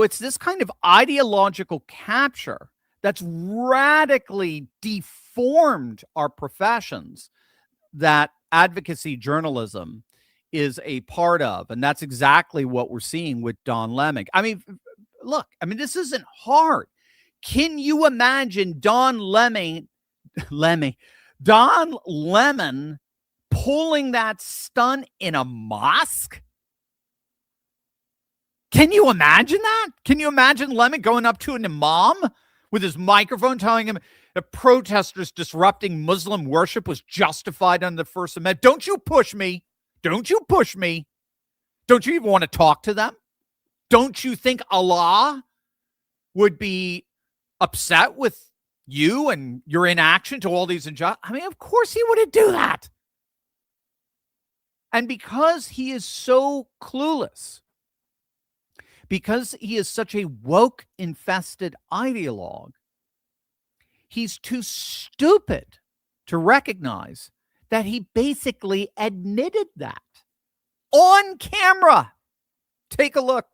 It's this kind of ideological capture that's radically deformed our professions that advocacy journalism is a part of. And that's exactly what we're seeing with Don Lemon. I mean, look, I mean, this isn't hard. Can you imagine Don Lemon pulling that stunt in a mosque? Can you imagine that? Can you imagine Lemon going up to an imam with his microphone telling him that protesters disrupting Muslim worship was justified under the First Amendment? Don't you push me. Don't you push me. Don't you even want to talk to them? Don't you think Allah would be upset with you and your inaction to all these injustices? I mean, of course he wouldn't do that. And because he is so clueless, because he is such a woke-infested ideologue, he's too stupid to recognize that he basically admitted that on camera. Take a look.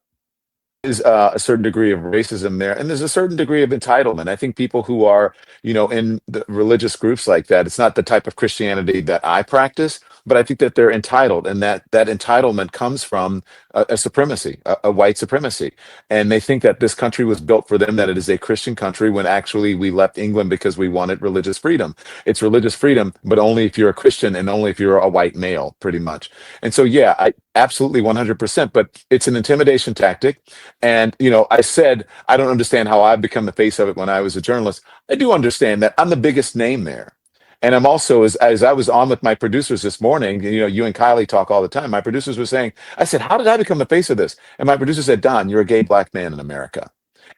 Is a certain degree of racism there, and there's a certain degree of entitlement. I think people who are, in the religious groups like that, it's not the type of Christianity that I practice, but I think that they're entitled, and that entitlement comes from a supremacy, a white supremacy. And they think that this country was built for them, that it is a Christian country, when actually we left England because we wanted religious freedom. It's religious freedom, but only if you're a Christian and only if you're a white male, pretty much. And so, yeah, I absolutely 100%, but it's an intimidation tactic. And, I said, I don't understand how I've become the face of it when I was a journalist. I do understand that I'm the biggest name there. And I'm also, as I was on with my producers this morning, you and Kylie talk all the time. My producers were saying, I said, how did I become the face of this? And my producer said, Don, you're a gay black man in America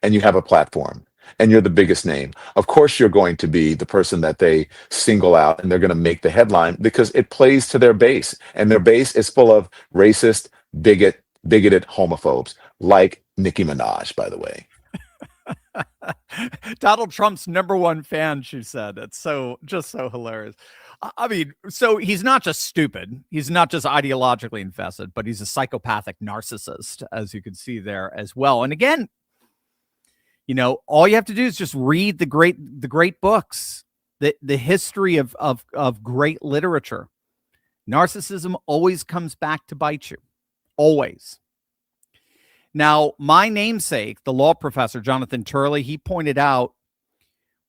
and you have a platform and you're the biggest name. Of course, you're going to be the person that they single out and they're going to make the headline because it plays to their base, and their base is full of racist, bigoted homophobes like Nicki Minaj, by the way. Donald Trump's #1 fan, she said. It's just so hilarious. I mean, so he's not just stupid. He's not just ideologically infested, but he's a psychopathic narcissist, as you can see there as well. And again, all you have to do is just read the great books, the history of great literature. Narcissism always comes back to bite you. Always. Now, my namesake, the law professor, Jonathan Turley, he pointed out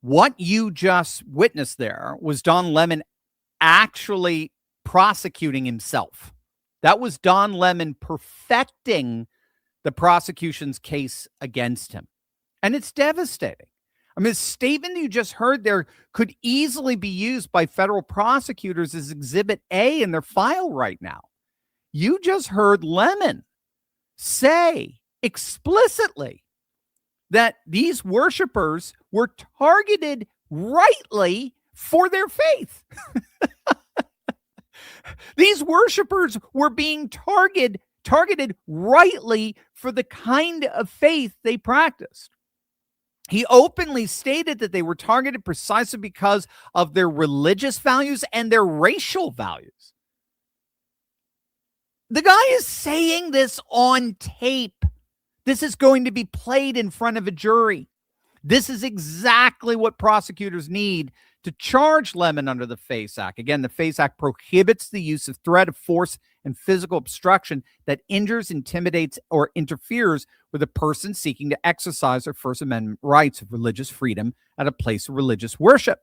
what you just witnessed there was Don Lemon actually prosecuting himself. That was Don Lemon perfecting the prosecution's case against him. And it's devastating. I mean, the statement you just heard there could easily be used by federal prosecutors as Exhibit A in their file right now. You just heard Lemon say explicitly that these worshipers were targeted rightly for their faith. These worshipers were being targeted rightly for the kind of faith they practiced. He openly stated that they were targeted precisely because of their religious values and their racial values. The guy is saying this on tape. This is going to be played in front of a jury. This is exactly what prosecutors need to charge Lemon under the FACE Act. Again, the FACE Act prohibits the use of threat of force and physical obstruction that injures, intimidates, or interferes with a person seeking to exercise their First Amendment rights of religious freedom at a place of religious worship.